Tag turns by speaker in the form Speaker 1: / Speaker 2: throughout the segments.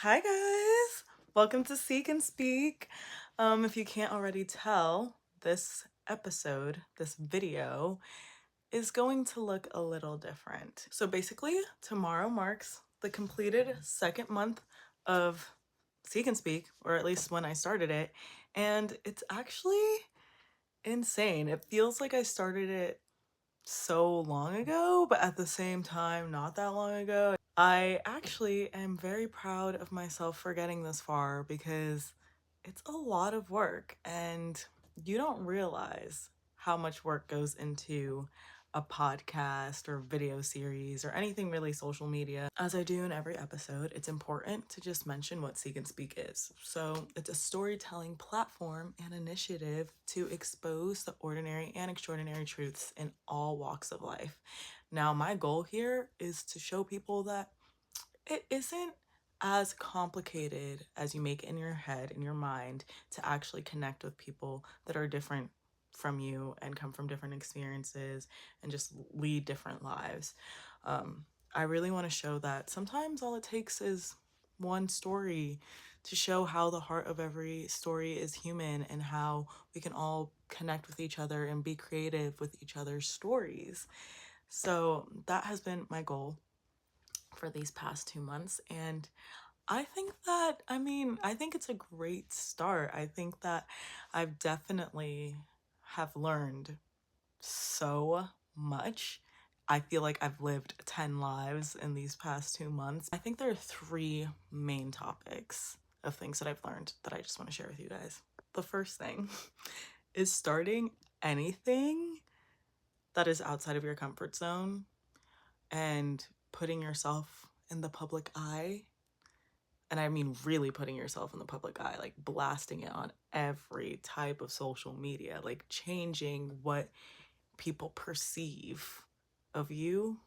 Speaker 1: Hi guys, welcome to Seek and Speak. If you can't already tell, this episode, this video, is going to look a little different. So basically, tomorrow marks the completed second month of Seek and Speak, or at least when I started it, and it's actually insane. It feels like I started it so long ago, but at the same time, not that long ago. I actually am very proud of myself for getting this far because it's a lot of work and you don't realize how much work goes into a podcast or video series or anything really social media. As I do in every episode, it's important to just mention what Seek and Speak is. So, it's a storytelling platform and initiative to expose the ordinary and extraordinary truths in all walks of life. Now, my goal here is to show people that it isn't as complicated as you make in your head, in your mind, to actually connect with people that are different from you and come from different experiences and just lead different lives. I really want to show that sometimes all it takes is one story to show how the heart of every story is human and how we can all connect with each other and be creative with each other's stories. So that has been my goal for these past 2 months. And I think it's a great start. I think that I've definitely have learned so much. I feel like I've lived 10 lives in these past 2 months. I think there are three main topics of things that I've learned that I just want to share with you guys. The first thing is starting anything that is outside of your comfort zone and putting yourself in the public eye. And I mean, really putting yourself in the public eye, like blasting it on every type of social media, like changing what people perceive of you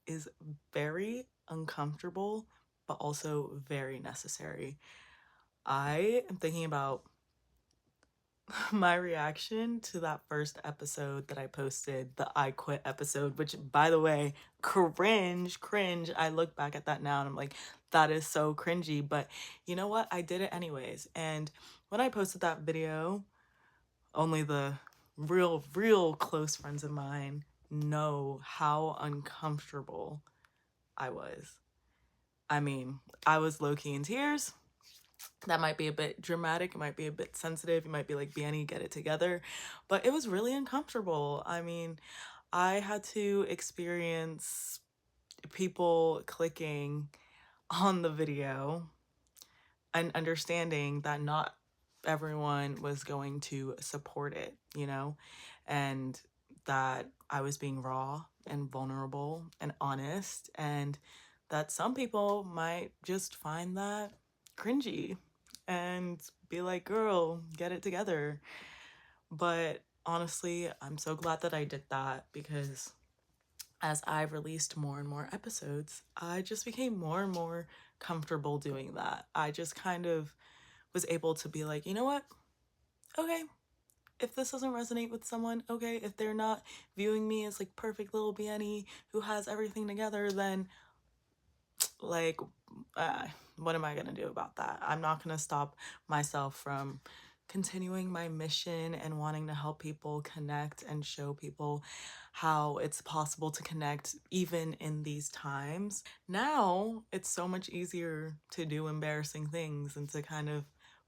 Speaker 1: is very uncomfortable, but also very necessary. I am thinking about my reaction to that first episode that I posted, the I Quit episode, which by the way, cringe. I look back at that now and I'm like, that is so cringy. But you know what? I did it anyways. And when I posted that video, only the real close friends of mine know how uncomfortable I was. I mean, I was low key in tears. That might be a bit dramatic, it might be a bit sensitive, you might be like, Bianny, get it together. But it was really uncomfortable. I mean, I had to experience people clicking on the video and understanding that not everyone was going to support it, you know, and that I was being raw and vulnerable and honest, and that some people might just find that cringy and be like, girl, get it together. But honestly, I'm so glad that I did that because as I released more and more episodes, I just became more and more comfortable doing that. I just kind of was able to be like, you know what? Okay, if this doesn't resonate with someone, okay, if they're not viewing me as like perfect little Bianny who has everything together, then like, uh, what am I gonna do about that? I'm not gonna stop myself from continuing my mission and wanting to help people connect and show people how it's possible to connect even in these times. Now it's so much easier to do embarrassing things and to kind of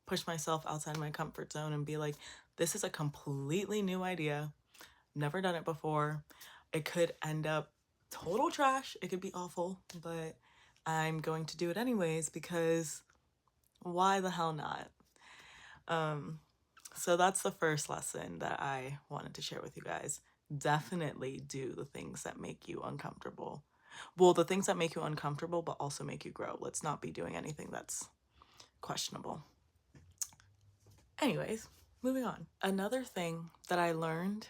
Speaker 1: push myself outside my comfort zone and be like, this is a completely new idea. Never done it before. It could end up total trash. It could be awful, but I'm going to do it anyways because why the hell not? Um, so that's the first lesson that I wanted to share with you guys. Definitely do the things that make you uncomfortable. Well, the things that make you uncomfortable, but also make you grow. Let's not be doing anything that's questionable. Anyways, moving on. Another thing that I learned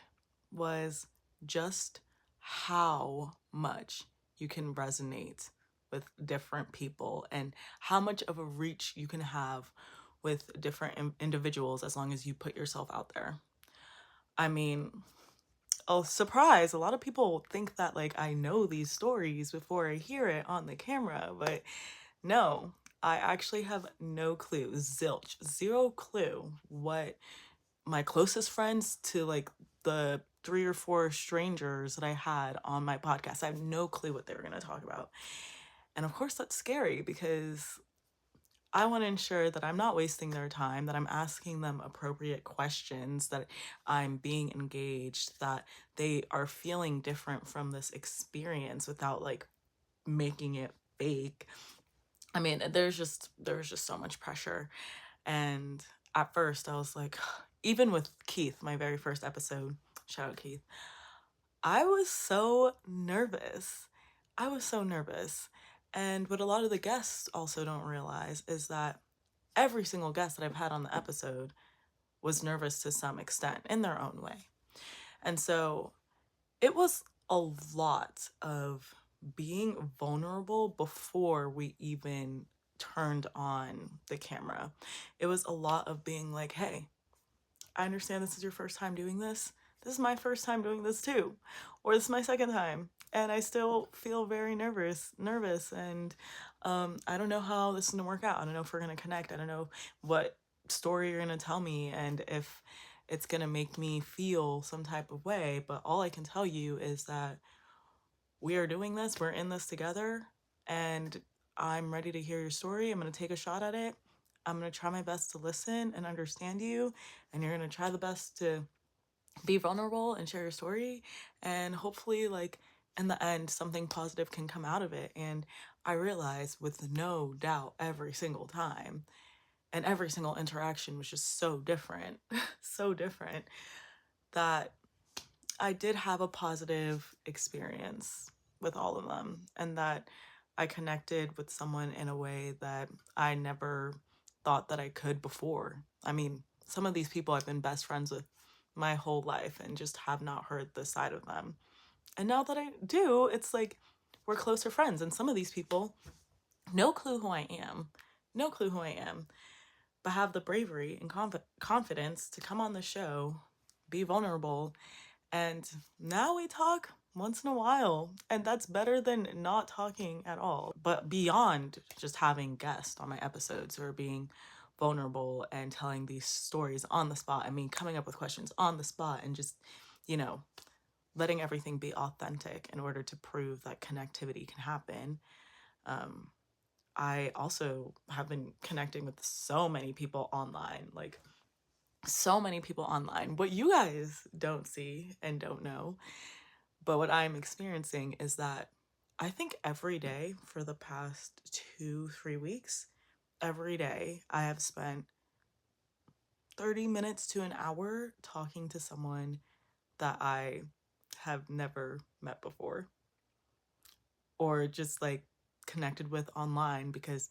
Speaker 1: was just how much you can resonate with different people and how much of a reach you can have with different individuals as long as you put yourself out there. I mean, oh, surprise, a lot of people think that like I know these stories before I hear it on the camera, but no, I actually have no clue, zilch, zero clue what my closest friends to like the 3 or 4 strangers that I had on my podcast, I have no clue what they were going to talk about. And of course, that's scary because I want to ensure that I'm not wasting their time, that I'm asking them appropriate questions, that I'm being engaged, that they are feeling different from this experience without like making it fake. I mean, there was just so much pressure. And at first I was like, even with Keith, my very first episode, shout out Keith, I was so nervous. I was so nervous. And what a lot of the guests also don't realize is that every single guest that I've had on the episode was nervous to some extent in their own way. And so it was a lot of being vulnerable before we even turned on the camera. It was a lot of being like, hey, I understand this is your first time doing this. This is my first time doing this too. Or this is my second time. And I still feel very nervous. And I don't know how this is gonna work out. I don't know if we're gonna connect. I don't know what story you're gonna tell me and if it's gonna make me feel some type of way. But all I can tell you is that we are doing this, we're in this together, and I'm ready to hear your story. I'm gonna take a shot at it. I'm gonna try my best to listen and understand you, and you're gonna try the best to be vulnerable and share your story. And hopefully, like, in the end, something positive can come out of it. And I realize with no doubt every single time, and every single interaction was just so different, so different, that I did have a positive experience with all of them, and that I connected with someone in a way that I never thought that I could before. I mean, some of these people I've been best friends with my whole life and just have not heard this side of them. And now that I do, it's like we're closer friends. And some of these people, no clue who I am, no clue who I am, but have the bravery and confidence to come on the show, be vulnerable, and now we talk once in a while, and that's better than not talking at all. But beyond just having guests on my episodes who are being vulnerable and telling these stories on the spot, I mean, coming up with questions on the spot and just, you know, letting everything be authentic in order to prove that connectivity can happen. Um, I also have been connecting with so many people online, like so many people online. What you guys don't see and don't know, but what I'm experiencing is that I think every day for the past 2, 3 weeks, every day I have spent 30 minutes to an hour talking to someone that I have never met before, or just like connected with online because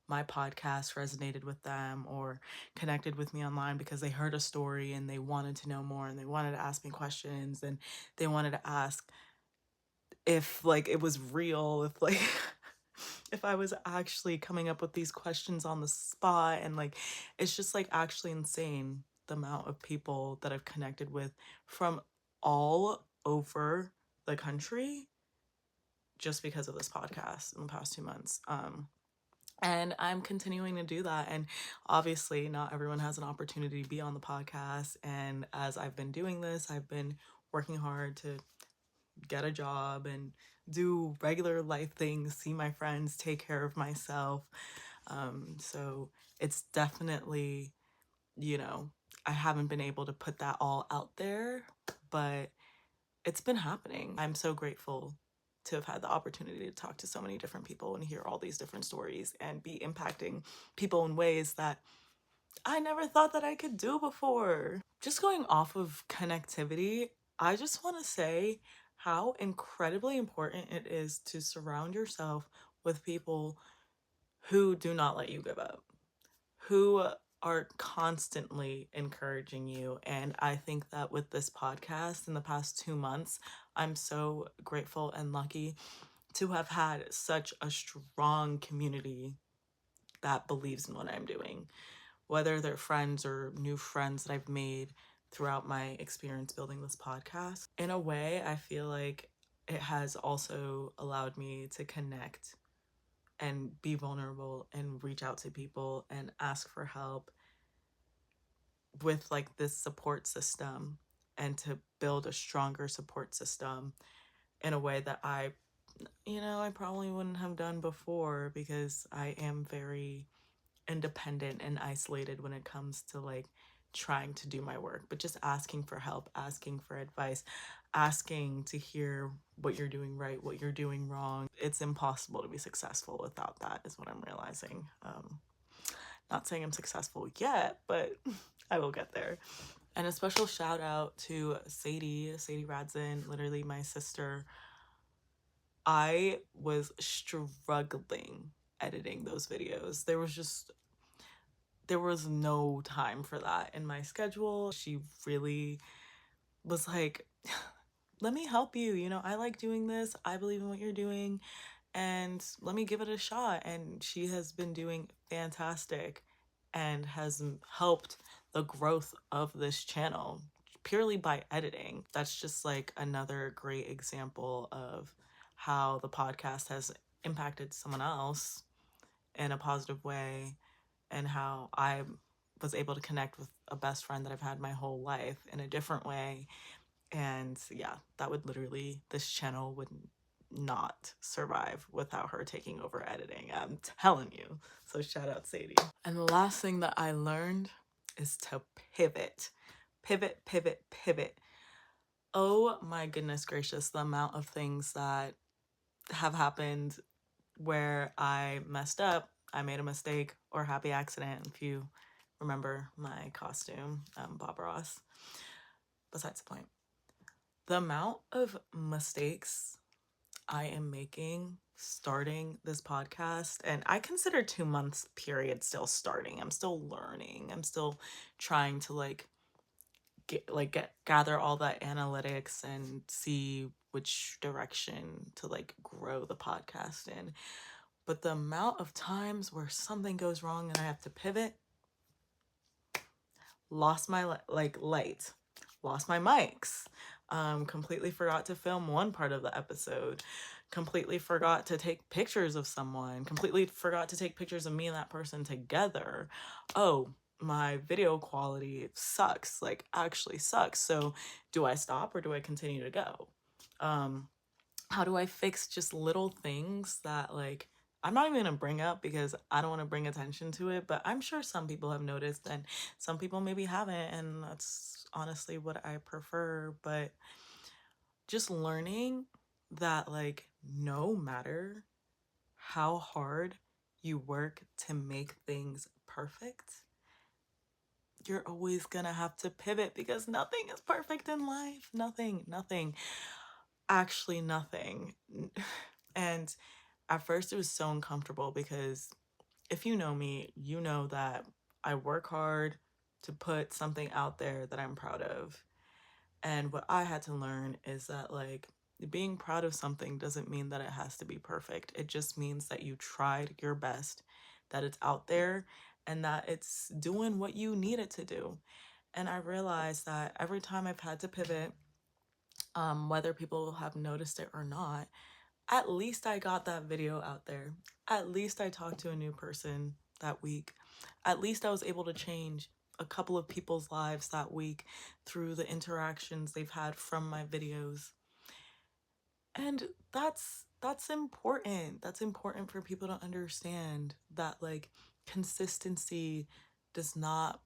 Speaker 1: my podcast resonated with them, or connected with me online because they heard a story and they wanted to know more and they wanted to ask me questions and they wanted to ask if like it was real, if like if I was actually coming up with these questions on the spot. And like it's just like actually insane the amount of people that I've connected with from all over the country just because of this podcast in the past 2 months. And I'm continuing to do that. And obviously, not everyone has an opportunity to be on the podcast. And as I've been doing this, I've been working hard to get a job and do regular life things, see my friends, take care of myself. So it's definitely, you know, I haven't been able to put that all out there, but it's been happening. I'm so grateful to have had the opportunity to talk to so many different people and hear all these different stories and be impacting people in ways that I never thought that I could do before. Just going off of connectivity, I just want to say how incredibly important it is to surround yourself with people who do not let you give up, who are constantly encouraging you. And I think that with this podcast in the past 2 months, I'm so grateful and lucky to have had such a strong community that believes in what I'm doing, whether they're friends or new friends that I've made throughout my experience building this podcast. In a way, I feel like it has also allowed me to connect and be vulnerable and reach out to people and ask for help with like this support system, and to build a stronger support system in a way that I probably wouldn't have done before, because I am very independent and isolated when it comes to like trying to do my work. But just asking for help, asking for advice, asking to hear what you're doing right, what you're doing wrong. It's impossible to be successful without that, is what I'm realizing. Not saying I'm successful yet, but I will get there. And a special shout out to Sadie Radzin, literally my sister. I was struggling editing those videos. There was no time for that in my schedule. She really was like, let me help you. I like doing this. I believe in what you're doing, and let me give it a shot. And she has been doing fantastic and has helped the growth of this channel purely by editing. That's just like another great example of how the podcast has impacted someone else in a positive way, and how I was able to connect with a best friend that I've had my whole life in a different way. And yeah, this channel would not survive without her taking over editing. I'm telling you. So shout out Sadie. And the last thing that I learned is to pivot. Pivot, pivot, pivot. Oh my goodness gracious, the amount of things that have happened where I messed up, I made a mistake or happy accident, if you remember my costume, Bob Ross. Besides the point. The amount of mistakes I am making starting this podcast, and I consider 2 months period still starting. I'm still learning. I'm still trying to gather all that analytics and see which direction to grow the podcast in. But the amount of times where something goes wrong and I have to pivot, lost my light, lost my mics, completely forgot to film one part of the episode, completely forgot to take pictures of someone, completely forgot to take pictures of me and that person together. Oh, my video quality sucks, actually sucks. So do I stop or do I continue to go? How do I fix just little things that I'm not even gonna bring up because I don't want to bring attention to it, but I'm sure some people have noticed and some people maybe haven't, and that's honestly what I prefer. But just learning that no matter how hard you work to make things perfect, you're always gonna have to pivot, because nothing is perfect in life. Nothing. Actually, nothing. And at first it was so uncomfortable, because if you know me, you know that I work hard to put something out there that I'm proud of. And what I had to learn is that being proud of something doesn't mean that it has to be perfect. It just means that you tried your best, that it's out there, and that it's doing what you need it to do. And I realized that every time I've had to pivot, whether people have noticed it or not, at least I got that video out there. At least I talked to a new person that week. At least I was able to change a couple of people's lives that week through the interactions they've had from my videos. And that's important. That's important for people to understand that consistency does not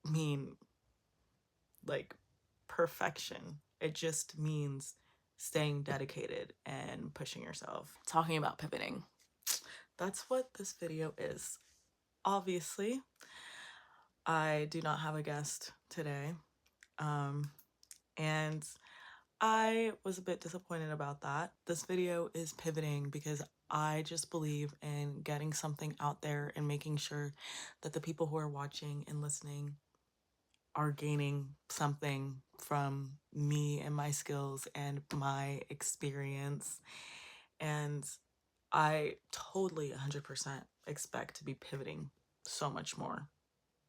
Speaker 1: mean perfection. It just means staying dedicated and pushing yourself. Talking about pivoting. That's what this video is. Obviously, I do not have a guest today. And I was a bit disappointed about that. This video is pivoting because I just believe in getting something out there and making sure that the people who are watching and listening are gaining something from me and my skills and my experience. And I totally 100% expect to be pivoting so much more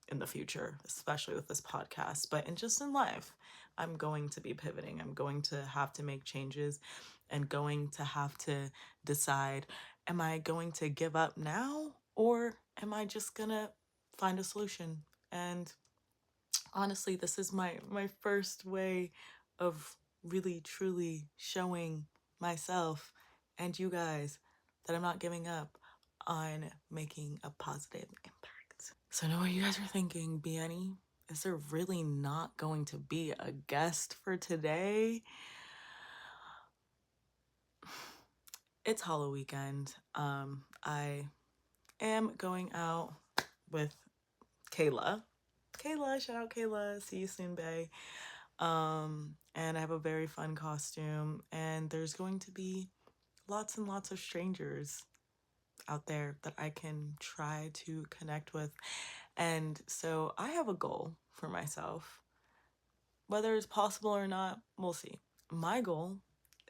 Speaker 1: in the future, especially with this podcast, but in life, I'm going to be pivoting. I'm going to have to make changes and going to have to decide Am I going to give up now, or am I just gonna find a solution? And honestly, this is my first way of really truly showing myself and you guys that I'm not giving up on making a positive impact. So I know what you guys are thinking, Bianny. Is there really not going to be a guest for today? It's Hollow Weekend. I am going out with Kayla. Kayla, shout out Kayla. See you soon, bae. And I have a very fun costume, and there's going to be lots and lots of strangers out there that I can try to connect with. And so I have a goal for myself. Whether it's possible or not, we'll see. My goal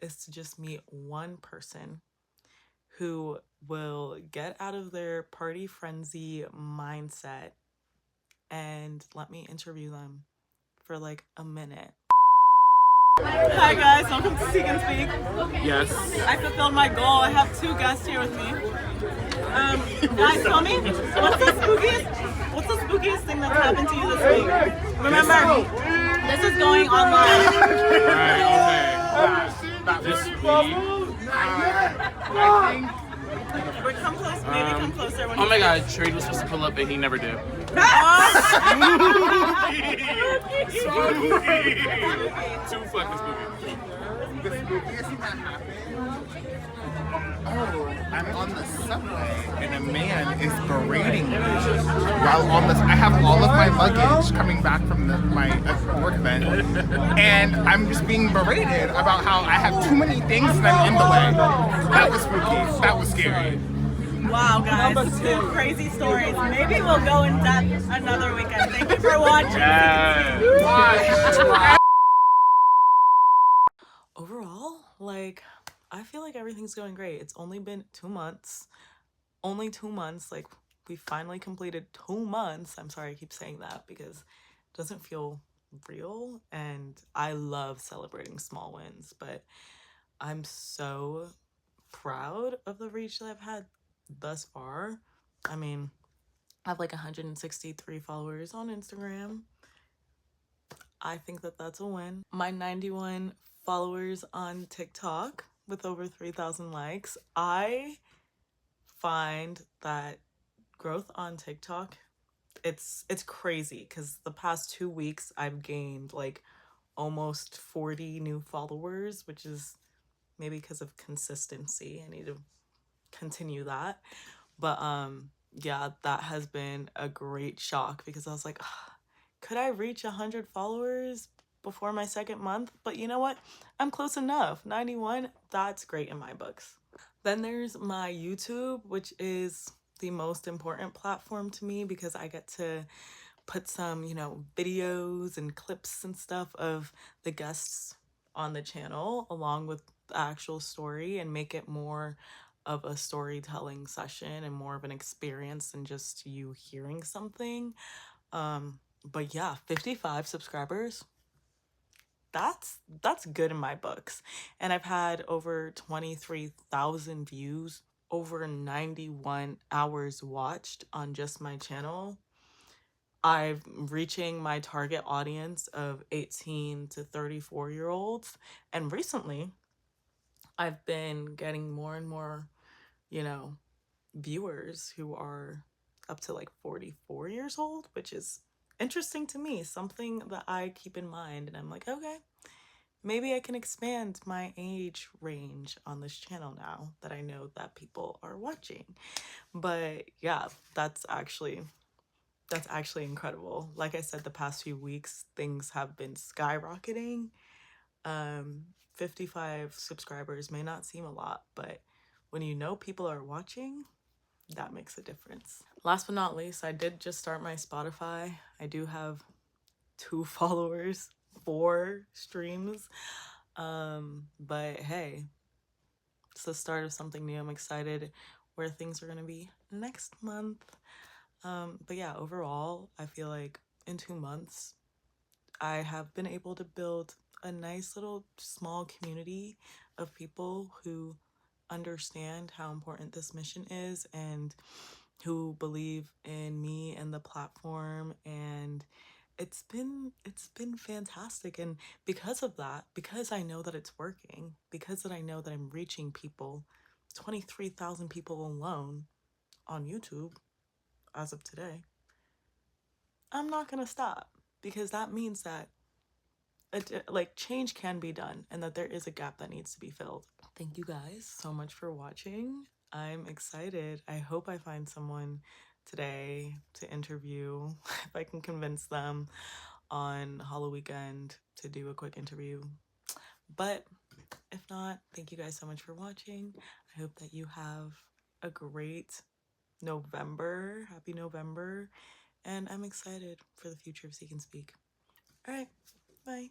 Speaker 1: is to just meet one person who will get out of their party frenzy mindset and let me interview them for like a minute. Hi guys, welcome to Seek and Speak.
Speaker 2: Yes.
Speaker 1: I fulfilled my goal. I have two guests here with me. Guys, tell me, what's the spookiest thing that's happened to you this week? Remember, this is going online.
Speaker 2: Right, okay. This week,
Speaker 3: I think.
Speaker 1: Wait, come close, maybe come closer. When
Speaker 2: oh my god, Trade was supposed to pull up and he never did.
Speaker 3: Too fucking spooky. The spookiest thing that happened. Oh, I'm on the subway and a man is berating me while on this. I have all of my luggage coming back from my work event, and I'm just being berated about how I have too many things and I'm in the way. That was spooky. That was scary.
Speaker 1: Wow, guys, two crazy stories. Maybe we'll go in depth another weekend. Thank you for watching. Overall, like, I feel like everything's going great. It's only been 2 months. Only 2 months. Like, we finally completed 2 months. I'm sorry I keep saying that because it doesn't feel real. And I love celebrating small wins, but I'm so proud of the reach that I've had thus far. I mean, I have like 163 followers on Instagram. I think that that's a win. My 91 followers on TikTok with over 3,000 likes. I find that growth on TikTok, it's crazy because the past 2 weeks I've gained like almost 40 new followers, which is maybe because of consistency. I need to continue that. But yeah, that has been a great shock because I was like, could I reach 100 followers before my second month? But you know what? I'm close enough. 91, that's great in my books. Then there's my YouTube, which is the most important platform to me because I get to put some, videos and clips and stuff of the guests on the channel along with the actual story and make it more of a storytelling session and more of an experience than just you hearing something. But yeah, 55 subscribers. That's good in my books. And I've had over 23,000 views, over 91 hours watched on just my channel. I'm reaching my target audience of 18 to 34-year-olds. And recently, I've been getting more and more, viewers who are up to like 44 years old, which is interesting to me, something that I keep in mind. And I'm like, okay, maybe I can expand my age range on this channel now that I know that people are watching. But yeah, that's actually incredible. Like I said, the past few weeks, things have been skyrocketing. 55 subscribers may not seem a lot, but when you know people are watching, that makes a difference. Last but not least, I did just start my Spotify. I do have 2 followers, 4 streams. But hey, it's the start of something new. I'm excited where things are gonna be next month. But yeah, overall, I feel like in 2 months, I have been able to build a nice little small community of people who understand how important this mission is and who believe in me and the platform, and it's been fantastic. And because of that, because I know that it's working, because that I know that I'm reaching people, 23,000 people alone on YouTube as of today, I'm not going to stop, because that means that like change can be done and that there is a gap that needs to be filled. Thank you guys so much for watching. I'm excited. I hope I find someone today to interview if I can convince them on Halloween weekend to do a quick interview. But if not, thank you guys so much for watching. I hope that you have a great November. Happy November. And I'm excited for the future of Seek and Speak. All right, bye.